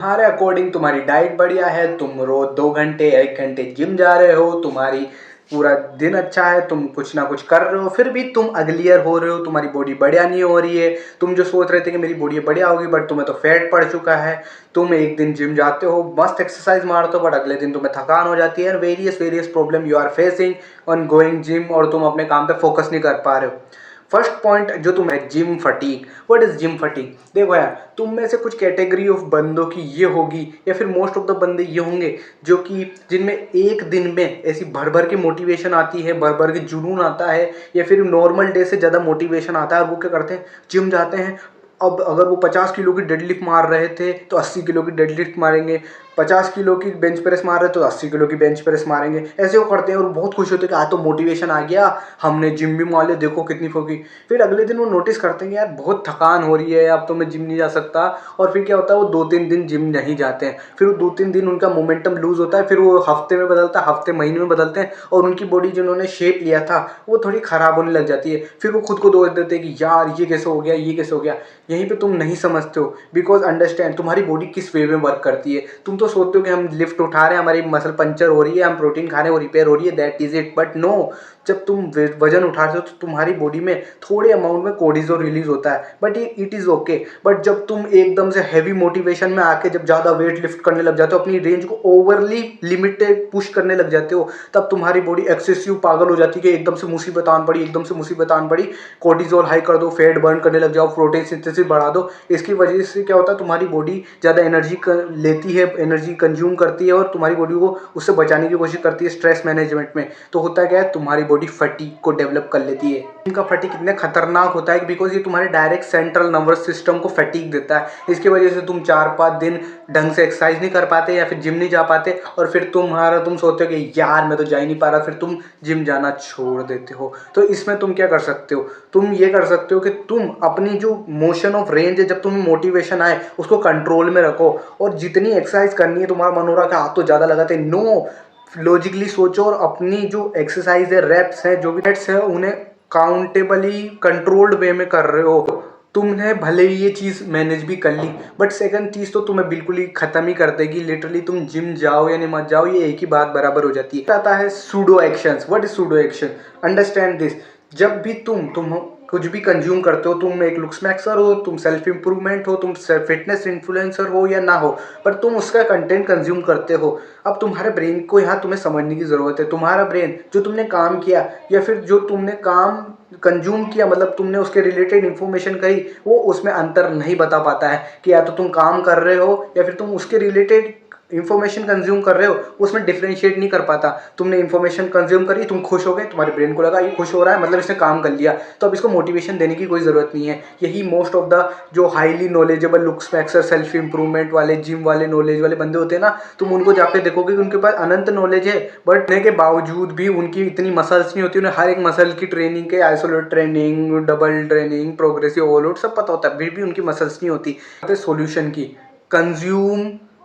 तुम्हारे अकॉर्डिंग तुम्हारी डाइट बढ़िया है, तुम रोज 2 घंटे 1 घंटे जिम जा रहे हो, तुम्हारी पूरा दिन अच्छा है, तुम कुछ ना कुछ कर रहे हो, फिर भी तुम अगलियर हो रहे हो, तुम्हारी बॉडी बढ़िया नहीं हो रही है। तुम जो सोच रहे थे कि मेरी बॉडी बढ़िया होगी, बट तुम्हें तो फैट पड़ चुका है। तुम एक दिन जिम जाते हो, मस्त एक्सरसाइज मारते हो, बट अगले दिन तुम्हें थकान हो जाती है। Various various problem you are facing on going gym, और तुम अपने काम पे फोकस नहीं कर पा रहे हो। फर्स्ट पॉइंट जो तुम है, gym fatigue. What is gym fatigue? देखो यार, तुम में से कुछ कैटेगरी ऑफ बंदों की ये होगी, या फिर मोस्ट ऑफ द बंदे ये होंगे जो कि जिनमें एक दिन में ऐसी भर भर की मोटिवेशन आती है, भर भर के जुनून आता है, या फिर नॉर्मल डे से ज़्यादा मोटिवेशन आता है, और वो क्या करते हैं, जिम जाते हैं। अब अगर वो 50 किलो की डेडलिफ्ट मार रहे थे तो 80 किलो की डेडलिफ्ट मारेंगे, 50 किलो की बेंच प्रेस मार रहे तो 80 किलो की बेंच प्रेस मारेंगे। ऐसे वो करते हैं और बहुत खुश होते हैं कि आज तो मोटिवेशन आ गया, हमने जिम भी मार लिया, देखो कितनी फोगी। फिर अगले दिन वो नोटिस करते हैं कि यार बहुत थकान हो रही है, अब तो मैं जिम नहीं जा सकता। और फिर क्या होता है, वो 2-3 दिन जिम नहीं जाते हैं। फिर वो 2-3 दिन उनका मोमेंटम लूज होता है, फिर वो हफ्ते में बदलता है, हफ्ते महीने में बदलते हैं, और उनकी बॉडी जिन्होंने शेप लिया था वो थोड़ी खराब होने लग जाती है। फिर वो खुद को दोष देते हैं कि यार ये कैसे हो गया, ये कैसे हो गया। यहीं पे तुम नहीं समझते हो, बिकॉज अंडरस्टैंड तुम्हारी बॉडी किस वे में वर्क करती है। तुम तो सोचते हो कि हम लिफ्ट उठा रहे हैं, हमारी मसल पंचर हो रही है, हम प्रोटीन खा रहे हैं, वो रिपेयर हो रही है, that is it. But no, जब तुम वजन उठाते हो तो तुम्हारी बॉडी में थोड़े अमाउंट में कोर्टिसोल रिलीज होता है, but it is okay. But जब तुम एकदम से हैवी मोटिवेशन में आके जब ज़्यादा वेट लिफ्ट करने लग जाते हो, अपनी रेंज को ओवरली लिमिटेड पुश करने लग जाते हो, तब तुम्हारी बॉडी एक्सेसिव पागल हो जाती है कि एकदम से मुसीबत आन पड़ी, एकदम से मुसीबत आन पड़ी, कोर्टिसोल हाई कर दो, फैट बर्न करने लग जाओ, प्रोटीन सिंथेसिस बढ़ा दो। इसकी वजह से क्या होता है, तुम्हारी बॉडी ज़्यादा एनर्जी लेती है, एनर्जी कंज्यूम करती है, और तुम्हारी बॉडी को उससे बचाने की कोशिश करती है स्ट्रेस मैनेजमेंट में। तो होता क्या है, तुम्हारी बॉडी फटीग को डेवलप कर लेती है। इनका फटीग कितने खतरनाक होता है, बिकॉज ये तुम्हारे डायरेक्ट सेंट्रल नर्वस सिस्टम को फटीग देता है। इसकी वजह से तुम 4-5 दिन ढंग से एक्सरसाइज नहीं कर पाते, या फिर जिम नहीं जा पाते, और फिर तुम सोचते हो कि यार मैं तो जा ही नहीं पा रहा, फिर तुम जिम जाना छोड़ देते हो। तो इसमें तुम क्या कर सकते हो, तुम ये कर सकते हो कि तुम अपनी जो मोशन ऑफ रेंज है, जब तुम्हें मोटिवेशन आए उसको कंट्रोल में रखो, और जितनी एक्सरसाइज करनी है, तुम्हारा मन हो रहा है कि हाथ तो ज़्यादा लगाते, नो, लॉजिकली सोचो, और अपनी जो एक्सरसाइज है, रेप्स है, जो भी सेट्स है, उन्हें काउंटेबली कंट्रोल्ड वे में कर रहे हो। तुमने भले ही ये चीज़ मैनेज भी कर ली, बट सेकंड चीज़ तो तुम्हें बिल्कुल ही ख़त्म ही कर देगी। लिटरली तुम जिम जाओ या नहीं मत जाओ, ये एक ही बात बराबर हो जाती है। आता है pseudo actions. What is pseudo action? Understand this. जब भी तुम कुछ भी कंज्यूम करते हो, तुम एक लुक्स मैक्सर हो, तुम सेल्फ इंप्रूवमेंट हो, तुम फिटनेस इन्फ्लुएंसर हो या ना हो, पर तुम उसका कंटेंट कंज्यूम करते हो। अब तुम्हारे ब्रेन को यहाँ तुम्हें समझने की ज़रूरत है। तुम्हारा ब्रेन जो तुमने काम किया, या फिर जो तुमने काम कंज्यूम किया, मतलब तुमने उसके रिलेटेड इन्फॉर्मेशन करी, वो उसमें अंतर नहीं बता पाता है कि या तो तुम काम कर रहे हो या फिर तुम उसके रिलेटेड इन्फॉर्मेशन कंज्यूम कर रहे हो, उसमें डिफरेंशिएट नहीं कर पाता। तुमने इन्फॉर्मेशन कंज्यूम करी, तुम खुश हो गए, तुम्हारे ब्रेन को लगा ये खुश हो रहा है, मतलब इसने काम कर लिया, तो अब इसको मोटिवेशन देने की कोई ज़रूरत नहीं है। यही मोस्ट ऑफ द जो highly knowledgeable looks Maxar, self improvement वाले, जिम वाले, नॉलेज वाले बंदे होते हैं ना, तुम उनको जाके देखोगे कि उनके पास अनंत नॉलेज है, बट होने के बावजूद भी उनकी इतनी मसल्स नहीं होती। उन्हें हर एक मसल की ट्रेनिंग के, isolate training, double training, progressive overload सब पता होता है, फिर भी उनकी मसल्स नहीं होती। सोल्यूशन की, कंज्यूम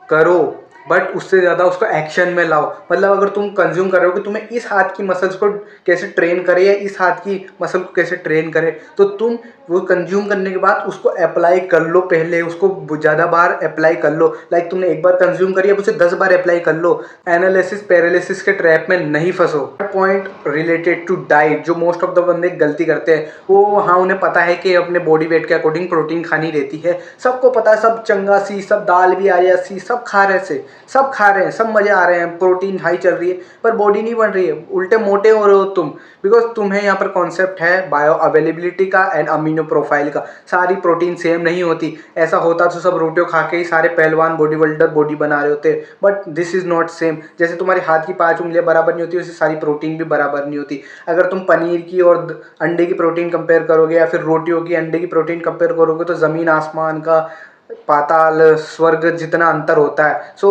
करो, बट उससे ज़्यादा उसको एक्शन में लाओ। मतलब अगर तुम कंज्यूम कर रहे हो कि तुम्हें इस हाथ की मसल्स को कैसे ट्रेन करे, या इस हाथ की मसल को कैसे ट्रेन करे, तो तुम वो कंज्यूम करने के बाद उसको अप्लाई कर लो, पहले उसको ज़्यादा बार अप्लाई कर लो। लाइक तुमने एक बार कंज्यूम करी, अब उसे 10 बार अप्लाई कर लो। एनालिसिस पैरालिसिस के ट्रैप में नहीं फंसो। पॉइंट रिलेटेड टू डाइट, जो मोस्ट ऑफ द बंदे गलती करते हैं, वो हाँ उन्हें पता है कि अपने बॉडी वेट के अकॉर्डिंग प्रोटीन खानी रहती है, सबको पता है, सब चंगा सी, सब दाल भी आ सी, सब खा रहे से, सब खा रहे हैं, सब मजे आ रहे हैं, प्रोटीन हाई चल रही है, पर बॉडी नहीं बन रही है, उल्टे मोटे हो रहे हो तुम। बिकॉज तुम्हें यहाँ पर कॉन्सेप्ट है बायो अवेलेबिलिटी का एंड अमीनो प्रोफाइल का। सारी प्रोटीन सेम नहीं होती। ऐसा होता तो सब रोटियों खा के ही सारे पहलवान बॉडी बिल्डर बॉडी बना रहे होते, but this is not same. जैसे तुम्हारे हाथ की 5 उंगलियां बराबर नहीं होती, वैसे सारी प्रोटीन भी बराबर नहीं होती। अगर तुम पनीर की और अंडे की प्रोटीन कंपेयर करोगे, या फिर रोटियों की अंडे की प्रोटीन कंपेयर करोगे, तो ज़मीन आसमान का, पाताल स्वर्ग जितना अंतर होता है। सो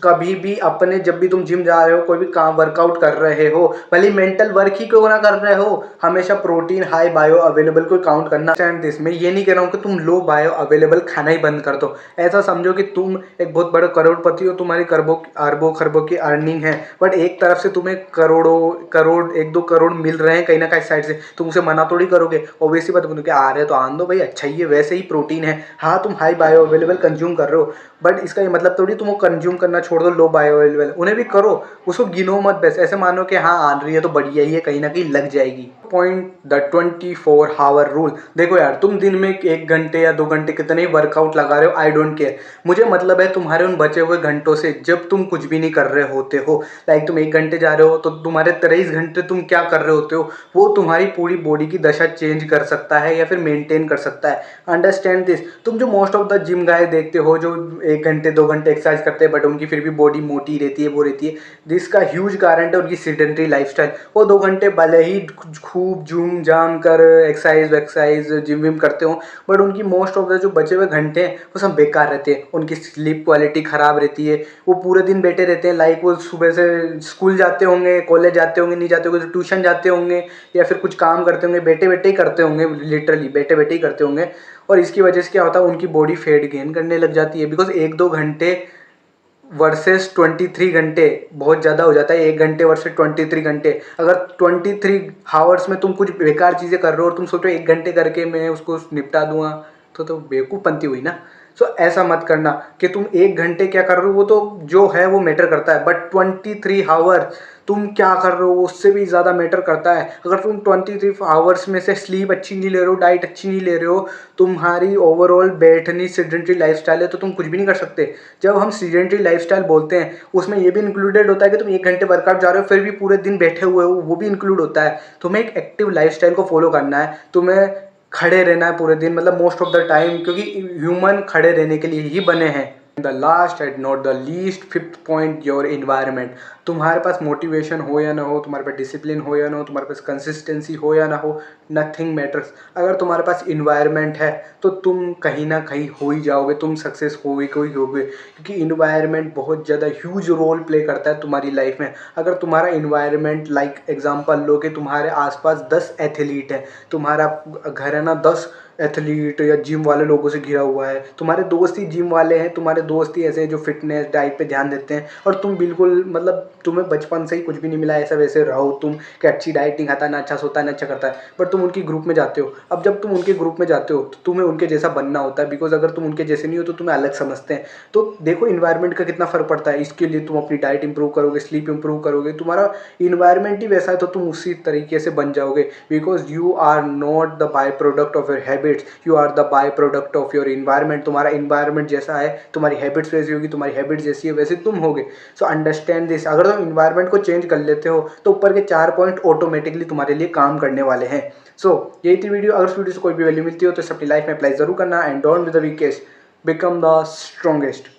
कभी भी अपने, जब भी तुम जिम जा रहे हो, कोई भी काम वर्कआउट कर रहे हो, भले मेंटल वर्क ही क्यों ना कर रहे हो, हमेशा प्रोटीन हाई बायो अवेलेबल को काउंट करना। स्टैंड दिस, मैं ये नहीं कह रहा हूँ कि तुम लो बायो अवेलेबल खाना ही बंद कर दो। ऐसा समझो कि तुम एक बहुत बड़े करोड़पति हो, तुम्हारी अरबों खरबों की अर्निंग है, बट एक तरफ से तुम्हें करोड़ 1-2 करोड़ मिल रहे हैं कहीं ना कहीं साइड से, तुम उसे मना थोड़ी करोगे। ऑब्वियसली बात, आ रहे तो आन दो भाई, अच्छा ही है, वैसे ही प्रोटीन है। हाँ तुम high bio bio available consume कर रहे हो, बट इसका ये मतलब थोड़ी तुम वो कंज्यूम करना छोड़ दो लो बायो अवेलेबल, उन्हें भी करो, उसको गिनो मत, बस ऐसे मानो कि हाँ आ रही है तो बढ़िया ही है, कहीं ना कहीं लग जाएगी। Point the 24 hour rule. देखो यार, तुम दिन में 1 घंटे या 2 घंटे कितने ही वर्कआउट लगा रहे हो, आई डोंट केयर, मुझे मतलब है तुम्हारे उन बचे हुए घंटों से जब तुम कुछ भी नहीं कर रहे होते हो। लाइक तुम 1 घंटे जा रहे हो तो तुम्हारे 23 घंटे तुम क्या कर रहे होते हो, वो तुम्हारी पूरी बॉडी की दशा चेंज कर सकता है या फिर मेंटेन कर सकता है। Understand this. तुम जो मोस्ट ऑफ द जिम गाय देखते हो जो 1 घंटे 2 घंटे एक्सरसाइज करते हैं बट उनकी फिर भी बॉडी मोटी रहती है, वो रहती है, जिसका ह्यूज कारण है उनकी सीडेंटरी लाइफस्टाइल। वो 2 घंटे भले ही खूब झूम झाम कर एक्सरसाइज वैक्साइज जिम विम करते हो, बट उनकी मोस्ट ऑफ द जो बचे हुए घंटे हैं वो सब बेकार रहते हैं, उनकी स्लीप क्वालिटी ख़राब रहती है, वो पूरे दिन बैठे रहते हैं। लाइक वो सुबह से स्कूल जाते होंगे, कॉलेज जाते होंगे, नहीं जाते होंगे तो ट्यूशन जाते होंगे, या फिर कुछ काम करते होंगे, बैठे बैठे ही करते होंगे, लिटरली बैठे बैठे ही करते होंगे। और इसकी वजह से क्या होता है, उनकी बॉडी फैट गेन करने लग जाती है, बिकॉज 1-2 घंटे वर्सेस 23 घंटे बहुत ज़्यादा हो जाता है। 1 घंटे वर्सेस 23 घंटे, अगर 23 आवर्स में तुम कुछ बेकार चीज़ें कर रहे हो और तुम सोचो 1 घंटे करके मैं उसको निपटा दूंगा, तो बेवकूफ़पंती हुई ना। सो ऐसा मत करना कि तुम 1 घंटे क्या कर रहे हो, वो तो जो है वो मैटर करता है, बट 23 आवर तुम क्या कर रहे हो उससे भी ज़्यादा मैटर करता है। अगर तुम 23 आवर्स में से स्लीप अच्छी नहीं ले रहे हो, डाइट अच्छी नहीं ले रहे हो, तुम्हारी ओवरऑल बैठनी सीडेंटरी लाइफस्टाइल है, तो तुम कुछ भी नहीं कर सकते। जब हम सीडेंटरी लाइफस्टाइल बोलते हैं उसमें ये भी इंक्लूडेड होता है कि तुम 1 घंटे वर्कआउट जा रहे हो फिर भी पूरे दिन बैठे हुए हो, वो भी इंक्लूड होता है। तुम्हें एक एक्टिव लाइफस्टाइल को फॉलो करना है, तुम्हें खड़े रहना है पूरे दिन, मतलब मोस्ट ऑफ द टाइम, क्योंकि ह्यूमन खड़े रहने के लिए ही बने हैं। The last and not the least, fifth point, your environment. तुम्हारे पास मोटिवेशन हो या ना हो, तुम्हारे पास डिसिप्लिन हो या ना हो, तुम्हारे पास कंसिस्टेंसी हो या ना हो, नथिंग मैटर्स। अगर तुम्हारे पास इन्वायरमेंट है तो तुम कहीं ना कहीं हो ही जाओगे, तुम सक्सेस होगे कोई होगे, क्योंकि इन्वायरमेंट बहुत ज़्यादा ह्यूज रोल प्ले करता है तुम्हारी लाइफ में। अगर तुम्हारा इन्वायरमेंट, लाइक एग्जांपल लो कि तुम्हारे आसपास 10 एथलीट है, तुम्हारा घर है ना 10 एथलीट या जिम वाले लोगों से घिरा हुआ है, तुम्हारे दोस्त ही जिम वाले हैं, तुम्हारे दोस्त ही ऐसे हैं जो फिटनेस डाइट पे ध्यान देते हैं, और तुम बिल्कुल मतलब तुम्हें बचपन से ही कुछ भी नहीं मिला, ऐसा वैसे रहो तुम कि अच्छी डाइट नहीं खाता, ना अच्छा सोता है, ना अच्छा करता है, बट तुम उनकी ग्रुप में जाते हो। अब जब तुम उनके ग्रुप में जाते हो तो तुम्हें उनके जैसा बनना होता है, बिकॉज अगर तुम उनके जैसे नहीं हो तो तुम्हें अलग समझते हैं। तो देखो इन्वायरमेंट का कितना फ़र्क पड़ता है। इसके लिए तुम अपनी डाइट इंप्रूव करोगे, स्लीप इंप्रूव करोगे, तुम्हारा इन्वायरमेंट ही वैसा है तो तुम उसी तरीके से बन जाओगे, because you are not the byproduct of your habits, you are the byproduct of your environment. तुम्हारा इन्वायरमेंट जैसा है, तुम्हारी हैबिट्स वैसी होगी, तुम्हारी हैबिट्स जैसी है वैसे तुम होगे। So understand this. अगर तुम इन्वायरमेंट को चेंज कर लेते हो तो ऊपर के 4 पॉइंट ऑटोमेटिकली तुम्हारे लिए काम करने वाले हैं। सो यही थी वीडियो। अगर इस वीडियो से कोई भी वैल्यू मिलती हो तो इसे अपनी लाइफ में अप्लाई जरूर करना, and don't be the weakest, become the strongest.